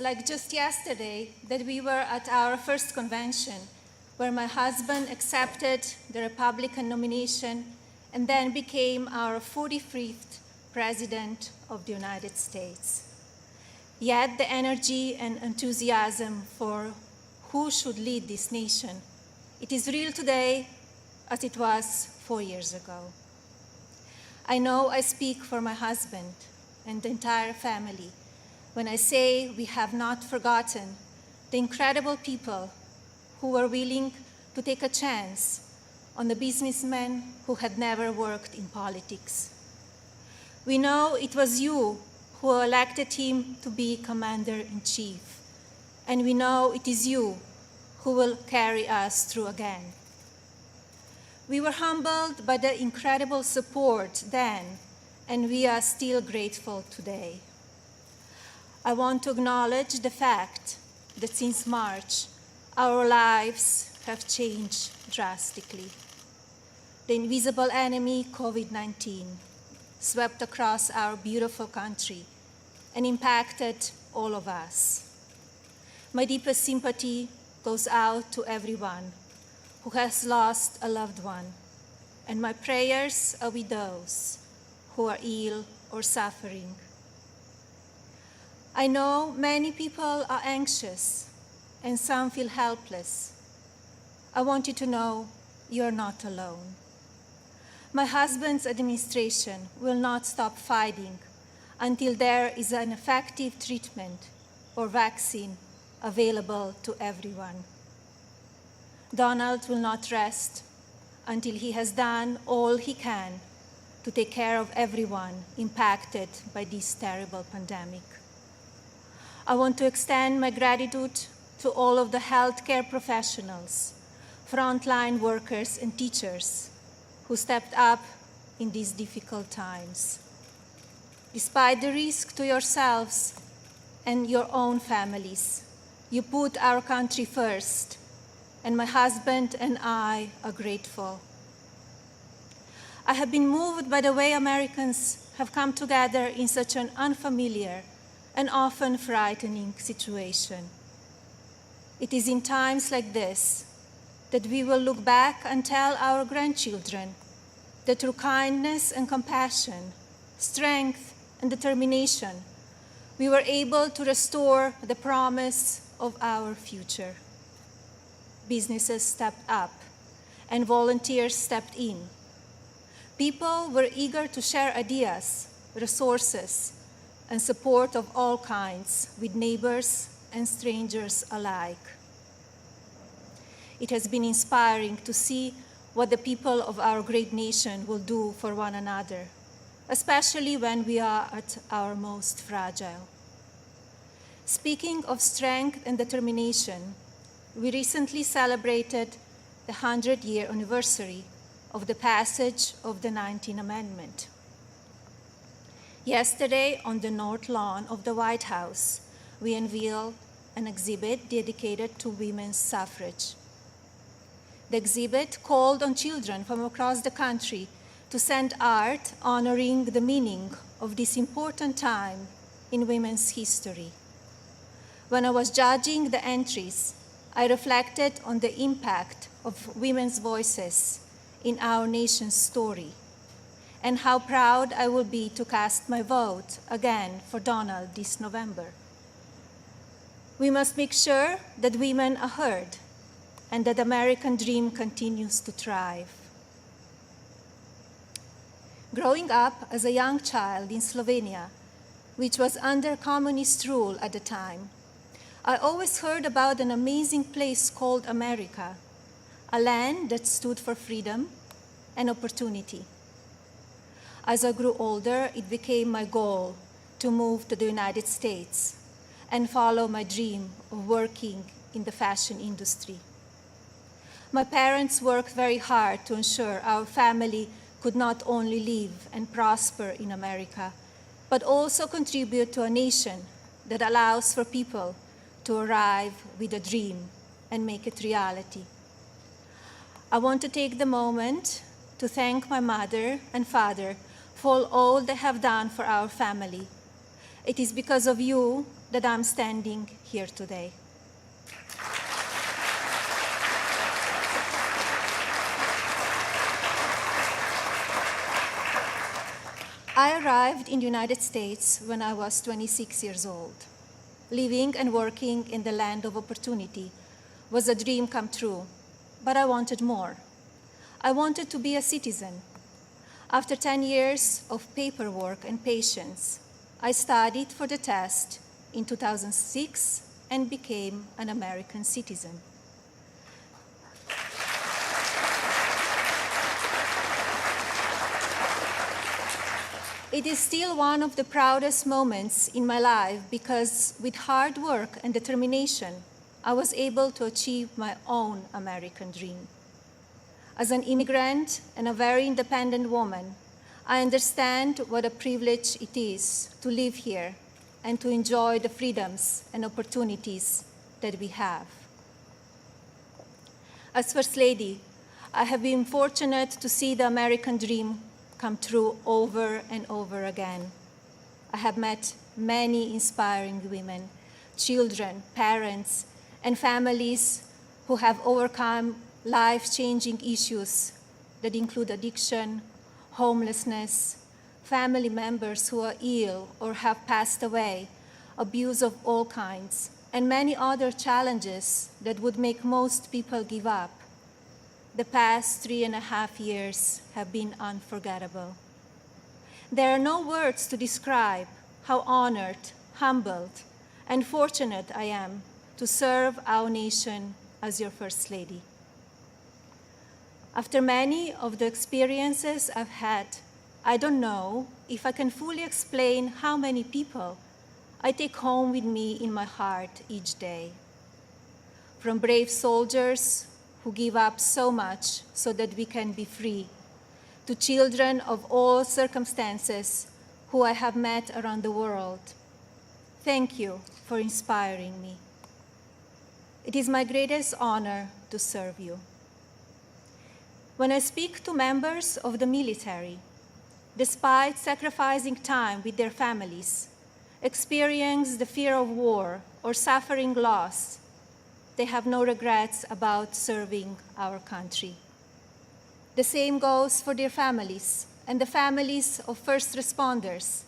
like just yesterday that we were at our first convention, where my husband accepted the Republican nomination and then became our 45th President of the United States. Yet the energy and enthusiasm for who should lead this nation, it is real today as it was 4 years ago. I know I speak for my husband and the entire family when I say we have not forgotten the incredible people who were willing to take a chance on the businessmen who had never worked in politics. We know it was you who elected him to be Commander-in-Chief, and we know it is you who will carry us through again. We were humbled by the incredible support then, and we are still grateful today. I want to acknowledge the fact that since March, our lives have changed drastically. The invisible enemy, COVID-19, swept across our beautiful country and impacted all of us. My deepest sympathy goes out to everyone who has lost a loved one, and my prayers are with those who are ill or suffering. I know many people are anxious and some feel helpless. I want you to know you're not alone. My husband's administration will not stop fighting until there is an effective treatment or vaccine available to everyone. Donald will not rest until he has done all he can to take care of everyone impacted by this terrible pandemic. I want to extend my gratitude to all of the healthcare professionals, frontline workers and teachers who stepped up in these difficult times. Despite the risk to yourselves and your own families, you put our country first, and my husband and I are grateful. I have been moved by the way Americans have come together in such an unfamiliar and often frightening situation. It is in times like this that we will look back and tell our grandchildren that through kindness and compassion, strength and determination, we were able to restore the promise of our future. Businesses stepped up and volunteers stepped in. People were eager to share ideas, resources, and support of all kinds with neighbors and strangers alike. It has been inspiring to see what the people of our great nation will do for one another, especially when we are at our most fragile. Speaking of strength and determination, we recently celebrated the 100-year anniversary of the passage of the 19th Amendment. Yesterday, on the North Lawn of the White House, we unveiled an exhibit dedicated to women's suffrage. The exhibit called on children from across the country to send art honoring the meaning of this important time in women's history. When I was judging the entries, I reflected on the impact of women's voices in our nation's story, and how proud I will be to cast my vote again for Donald this November. We must make sure that women are heard and that the American dream continues to thrive. Growing up as a young child in Slovenia, which was under communist rule at the time, I always heard about an amazing place called America, a land that stood for freedom and opportunity. As I grew older, it became my goal to move to the United States and follow my dream of working in the fashion industry. My parents worked very hard to ensure our family could not only live and prosper in America, but also contribute to a nation that allows for people to arrive with a dream and make it reality. I want to take the moment to thank my mother and father for all they have done for our family. It is because of you that I'm standing here today. I arrived in the United States when I was 26 years old. Living and working in the land of opportunity was a dream come true, but I wanted more. I wanted to be a citizen. After 10 years of paperwork and patience, I studied for the test in 2006 and became an American citizen. It is still one of the proudest moments in my life because with hard work and determination, I was able to achieve my own American dream. As an immigrant and a very independent woman, I understand what a privilege it is to live here and to enjoy the freedoms and opportunities that we have. As First Lady, I have been fortunate to see the American dream come true over and over again. I have met many inspiring women, children, parents, and families who have overcome life-changing issues that include addiction, homelessness, family members who are ill or have passed away, abuse of all kinds, and many other challenges that would make most people give up. The past 3.5 years have been unforgettable. There are no words to describe how honored, humbled, and fortunate I am to serve our nation as your First Lady. After many of the experiences I've had, I don't know if I can fully explain how many people I take home with me in my heart each day. From brave soldiers who give up so much so that we can be free, to children of all circumstances who I have met around the world. Thank you for inspiring me. It is my greatest honor to serve you. When I speak to members of the military, despite sacrificing time with their families, experience the fear of war or suffering loss, they have no regrets about serving our country. The same goes for their families and the families of first responders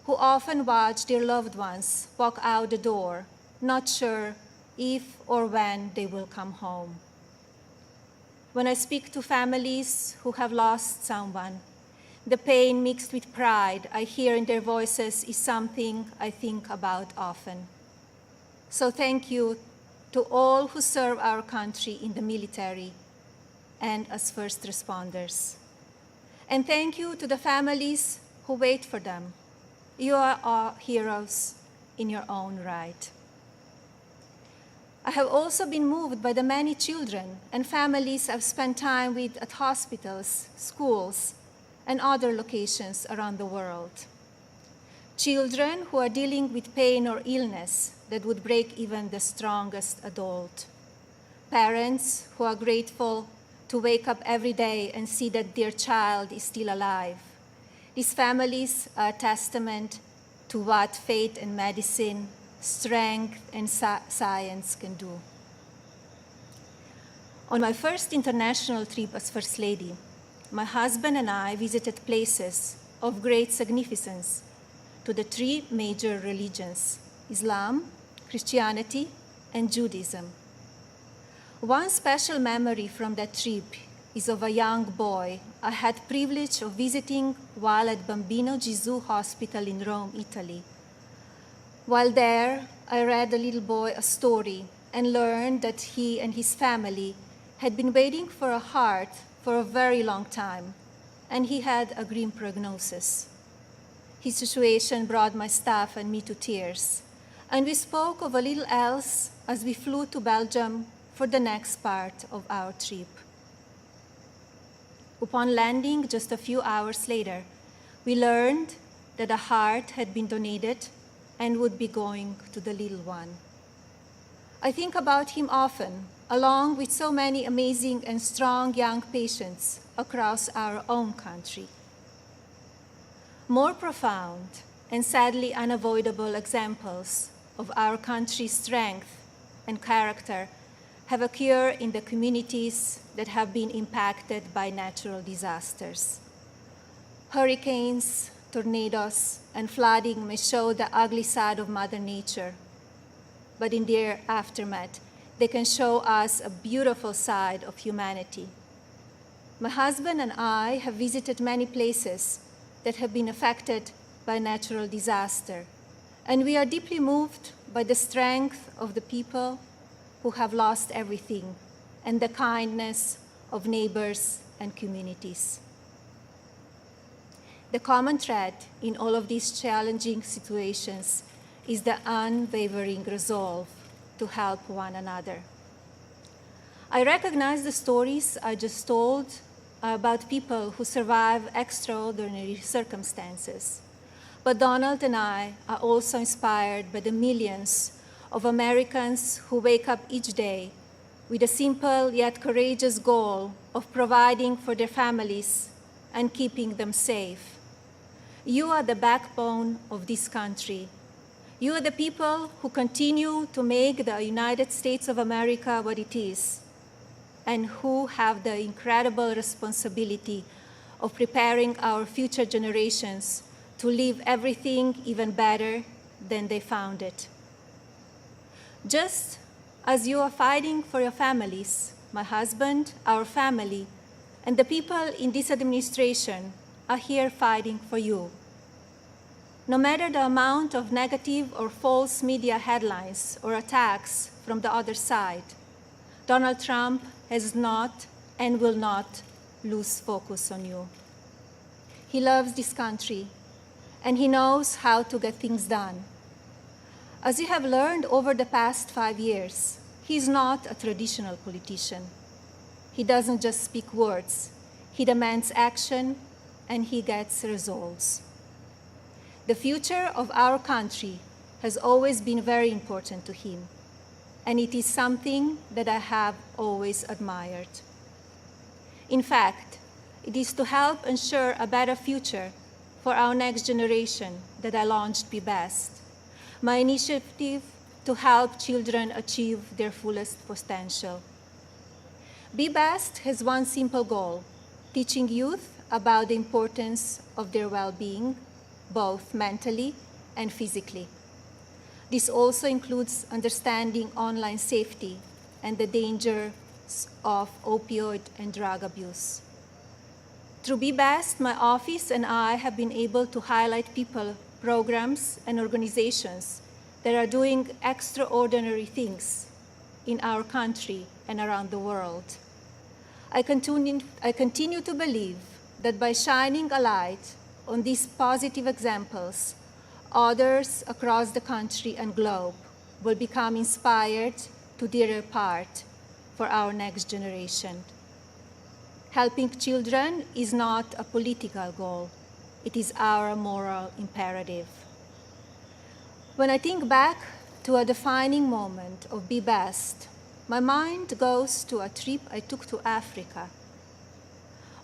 who often watch their loved ones walk out the door, not sure if or when they will come home. When I speak to families who have lost someone, the pain mixed with pride I hear in their voices is something I think about often. So thank you to all who serve our country in the military and as first responders. And thank you to the families who wait for them. You are all heroes in your own right. I have also been moved by the many children and families I've spent time with at hospitals, schools, and other locations around the world. Children who are dealing with pain or illness that would break even the strongest adult. Parents who are grateful to wake up every day and see that their child is still alive. These families are a testament to what faith and medicine, strength and science can do. On my first international trip as First Lady, my husband and I visited places of great significance to the three major religions: Islam, Christianity, and Judaism. One special memory from that trip is of a young boy I had privilege of visiting while at Bambino Gesù Hospital in Rome, Italy. While there, I read the little boy a story and learned that he and his family had been waiting for a heart for a very long time, and he had a grim prognosis. His situation brought my staff and me to tears, and we spoke of a little else as we flew to Belgium for the next part of our trip. Upon landing just a few hours later, we learned that a heart had been donated and would be going to the little one. I think about him often, along with so many amazing and strong young patients across our own country. More profound and sadly unavoidable examples of our country's strength and character have occurred in the communities that have been impacted by natural disasters. Hurricanes, tornadoes, and flooding may show the ugly side of Mother Nature, but in their aftermath, they can show us a beautiful side of humanity. My husband and I have visited many places that have been affected by natural disaster, and we are deeply moved by the strength of the people who have lost everything and the kindness of neighbors and communities. The common thread in all of these challenging situations is the unwavering resolve to help one another. I recognize the stories I just told about people who survive extraordinary circumstances. But Donald and I are also inspired by the millions of Americans who wake up each day with a simple yet courageous goal of providing for their families and keeping them safe. You are the backbone of this country. You are the people who continue to make the United States of America what it is, and who have the incredible responsibility of preparing our future generations to leave everything even better than they found it. Just as you are fighting for your families, my husband, our family, and the people in this administration are here fighting for you. No matter the amount of negative or false media headlines or attacks from the other side, Donald Trump has not and will not lose focus on you. He loves this country, and he knows how to get things done. As you have learned over the past 5 years, he is not a traditional politician. He doesn't just speak words. He demands action, and he gets results. The future of our country has always been very important to him, and it is something that I have always admired. In fact, it is to help ensure a better future for our next generation that I launched Be Best, my initiative to help children achieve their fullest potential. Be Best has one simple goal: teaching youth about the importance of their well-being, both mentally and physically. This also includes understanding online safety and the dangers of opioid and drug abuse. Through Be Best, my office and I have been able to highlight people, programs, and organizations that are doing extraordinary things in our country and around the world. I continue to believe that by shining a light on these positive examples, others across the country and globe will become inspired to do their part for our next generation. Helping children is not a political goal. It is our moral imperative. When I think back to a defining moment of Be Best, my mind goes to a trip I took to Africa.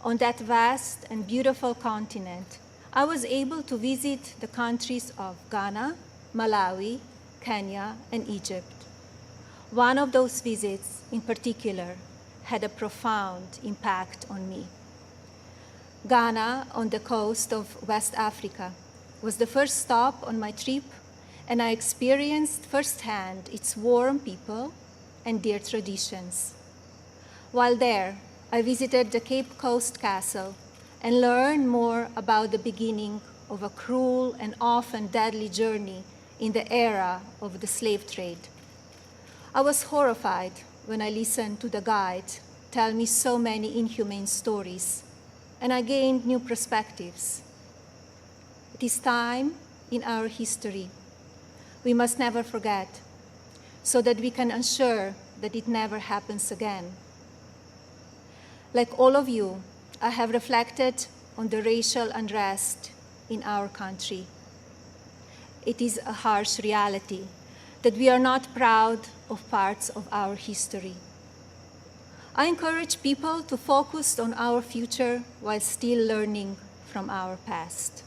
On that vast and beautiful continent, I was able to visit the countries of Ghana, Malawi, Kenya, and Egypt. One of those visits, in particular, had a profound impact on me. Ghana, on the coast of West Africa, was the first stop on my trip, and I experienced firsthand its warm people and their traditions. While there, I visited the Cape Coast Castle and learned more about the beginning of a cruel and often deadly journey in the era of the slave trade. I was horrified when I listened to the guide tell me so many inhumane stories, and I gained new perspectives. It is time in our history we must never forget, so that we can ensure that it never happens again. Like all of you, I have reflected on the racial unrest in our country. It is a harsh reality that we are not proud of parts of our history. I encourage people to focus on our future while still learning from our past.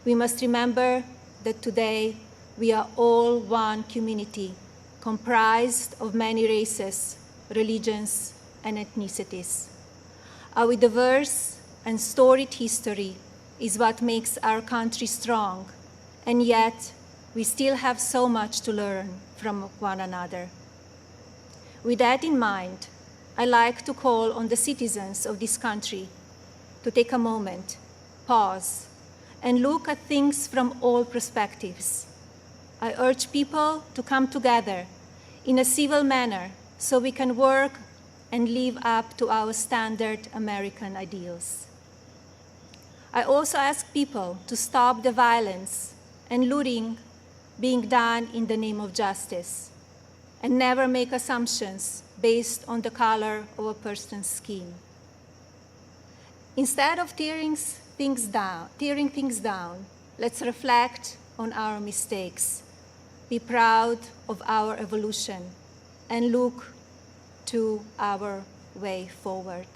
We must remember that today We are all one community, comprised of many races, religions, and ethnicities. Our diverse and storied history is what makes our country strong, and yet we still have so much to learn from one another. With that in mind, I like to call on the citizens of this country to take a moment, pause, and look at things from all perspectives. I urge people to come together in a civil manner so we can work and live up to our standard American ideals. I also ask people to stop the violence and looting being done in the name of justice, and never make assumptions based on the color of a person's skin. Instead of tearing things down, let's reflect on our mistakes, be proud of our evolution, and look to our way forward.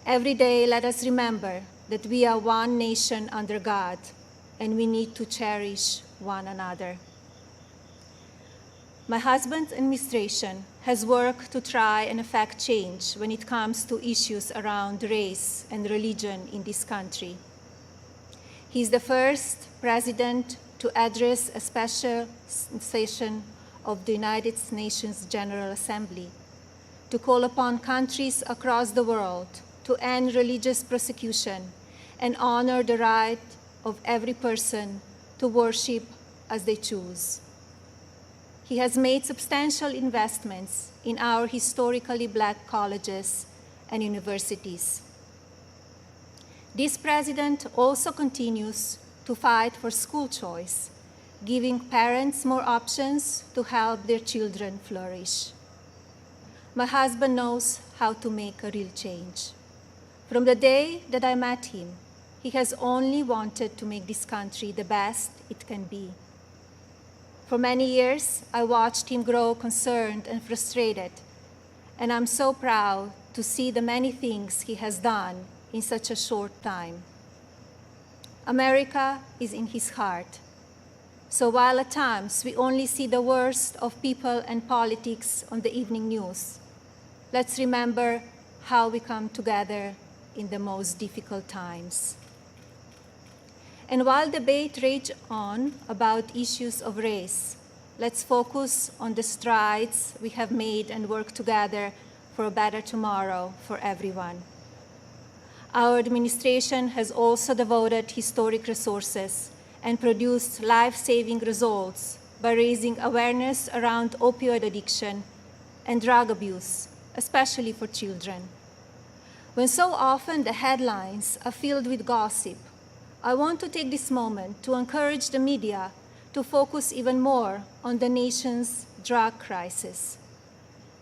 Every day, let us remember that we are one nation under God, and we need to cherish one another. My husband's administration has worked to try and effect change when it comes to issues around race and religion in this country. He is the first president to address a special session of the United Nations General Assembly to call upon countries across the world to end religious persecution and honor the right of every person to worship as they choose. He has made substantial investments in our historically Black colleges and universities. This president also continues to fight for school choice, giving parents more options to help their children flourish. My husband knows how to make a real change. From the day that I met him, he has only wanted to make this country the best it can be. For many years, I watched him grow concerned and frustrated, and I'm so proud to see the many things he has done in such a short time. America is in his heart. So while at times we only see the worst of people and politics on the evening news, let's remember how we come together in the most difficult times. And while debate rages on about issues of race, let's focus on the strides we have made and work together for a better tomorrow for everyone. Our administration has also devoted historic resources and produced life-saving results by raising awareness around opioid addiction and drug abuse, especially for children. When so often the headlines are filled with gossip, I want to take this moment to encourage the media to focus even more on the nation's drug crisis.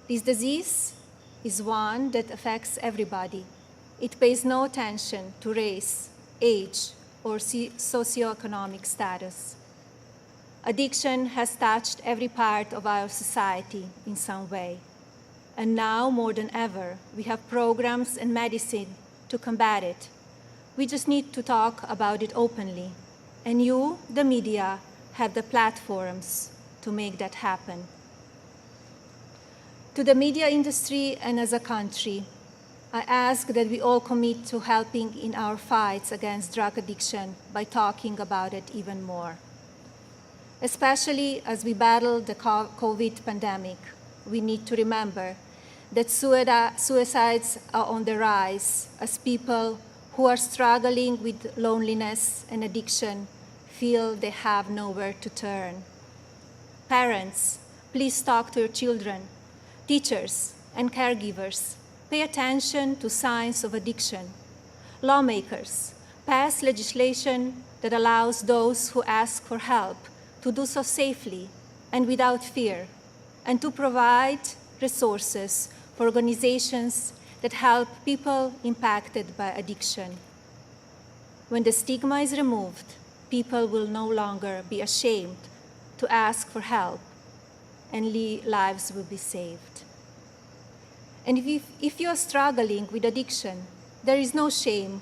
This disease is one that affects everybody. It pays no attention to race, age, or socioeconomic status. Addiction has touched every part of our society in some way. And now, more than ever, we have programs and medicine to combat it. We just need to talk about it openly. And you, the media, have the platforms to make that happen. To the media industry and as a country, I ask that we all commit to helping in our fights against drug addiction by talking about it even more. Especially as we battle the COVID pandemic, we need to remember that suicides are on the rise as people who are struggling with loneliness and addiction feel they have nowhere to turn. Parents, please talk to your children. Teachers and caregivers, pay attention to signs of addiction. Lawmakers, pass legislation that allows those who ask for help to do so safely and without fear, and to provide resources for organizations that help people impacted by addiction. When the stigma is removed, people will no longer be ashamed to ask for help, and lives will be saved. And if you are struggling with addiction, there is no shame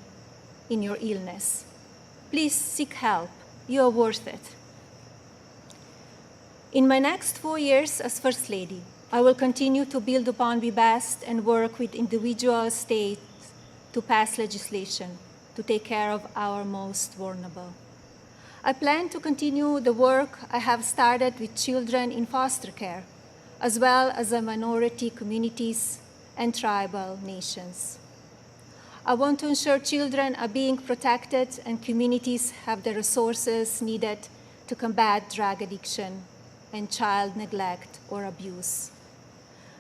in your illness. Please seek help. You are worth it. In my next 4 years as First Lady, I will continue to build upon Be Best and work with individual states to pass legislation to take care of our most vulnerable. I plan to continue the work I have started with children in foster care, as well as the minority communities and tribal nations. I want to ensure children are being protected and communities have the resources needed to combat drug addiction and child neglect or abuse.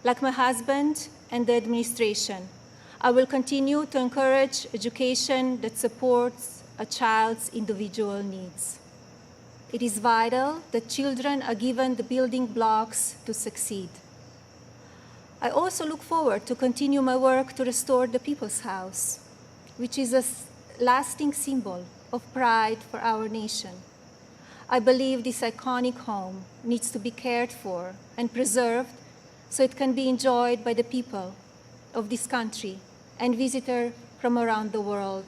Like my husband and the administration, I will continue to encourage education that supports a child's individual needs. It is vital that children are given the building blocks to succeed. I also look forward to continue my work to restore the People's House, which is a lasting symbol of pride for our nation. I believe this iconic home needs to be cared for and preserved so it can be enjoyed by the people of this country and visitors from around the world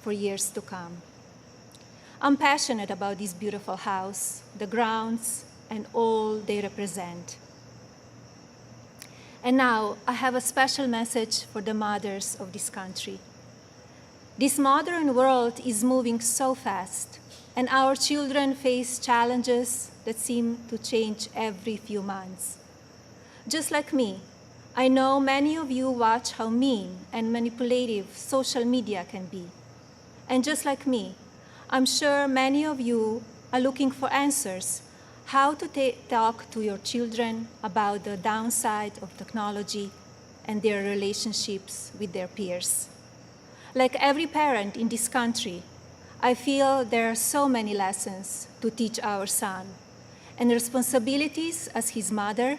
for years to come. I'm passionate about this beautiful house, the grounds, and all they represent. And now, I have a special message for the mothers of this country. This modern world is moving so fast, and our children face challenges that seem to change every few months. Just like me, I know many of you watch how mean and manipulative social media can be. And just like me, I'm sure many of you are looking for answers how to talk to your children about the downside of technology and their relationships with their peers. Like every parent in this country, I feel there are so many lessons to teach our son and responsibilities as his mother,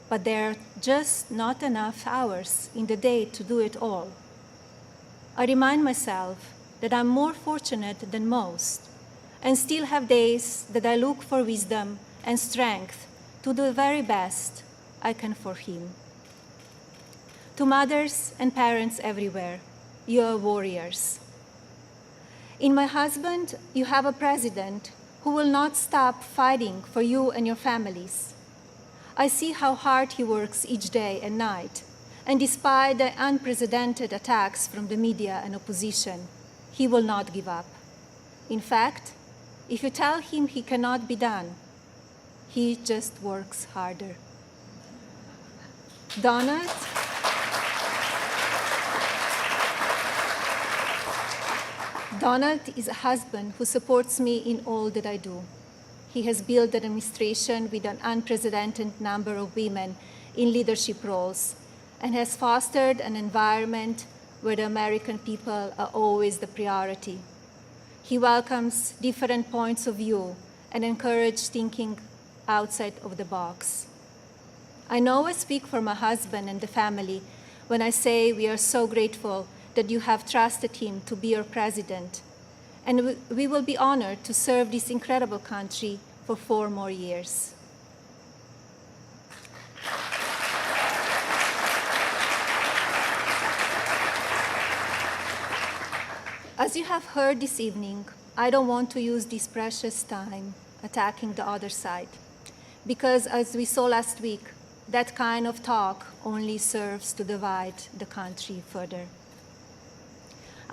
but there are just not enough hours in the day to do it all. I remind myself that I'm more fortunate than most and still have days that I look for wisdom and strength to do the very best I can for him. To mothers and parents everywhere, you are warriors. In my husband, you have a president who will not stop fighting for you and your families. I see how hard he works each day and night, and despite the unprecedented attacks from the media and opposition, he will not give up. In fact, if you tell him he cannot be done, he just works harder. Donald is a husband who supports me in all that I do. He has built an administration with an unprecedented number of women in leadership roles and has fostered an environment where the American people are always the priority. He welcomes different points of view and encourages thinking outside of the box. I know I speak for my husband and the family when I say we are so grateful that you have trusted him to be your president, and we will be honored to serve this incredible country for 4 more years. As you have heard this evening, I don't want to use this precious time attacking the other side, because as we saw last week, that kind of talk only serves to divide the country further.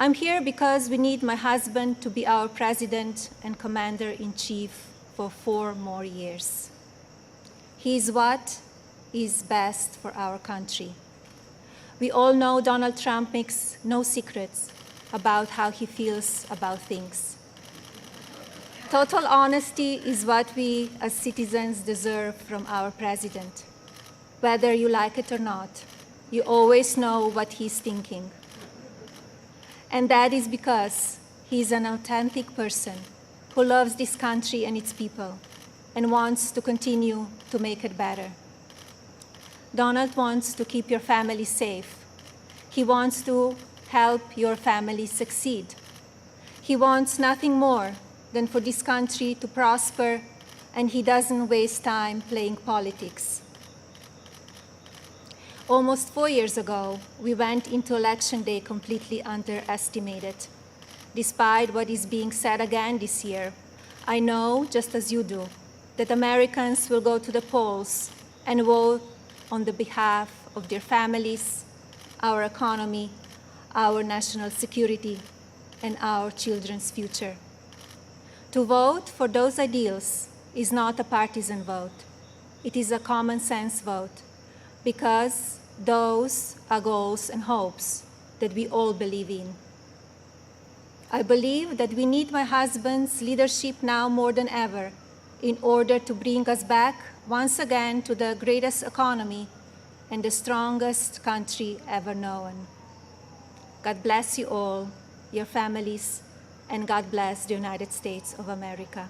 I'm here because we need my husband to be our president and commander-in-chief for 4 more years. He is what is best for our country. We all know Donald Trump makes no secrets about how he feels about things. Total honesty is what we as citizens deserve from our president. Whether you like it or not, you always know what he's thinking. And that is because he's an authentic person who loves this country and its people and wants to continue to make it better. Donald wants to keep your family safe. He wants to help your family succeed. He wants nothing more than for this country to prosper, and he doesn't waste time playing politics. Almost 4 years ago, we went into Election Day completely underestimated. Despite what is being said again this year, I know, just as you do, that Americans will go to the polls and vote on the behalf of their families, our economy, our national security, and our children's future. To vote for those ideals is not a partisan vote. It is a common sense vote, because those are goals and hopes that we all believe in. I believe that we need my husband's leadership now more than ever in order to bring us back once again to the greatest economy and the strongest country ever known. God bless you all, your families, and God bless the United States of America.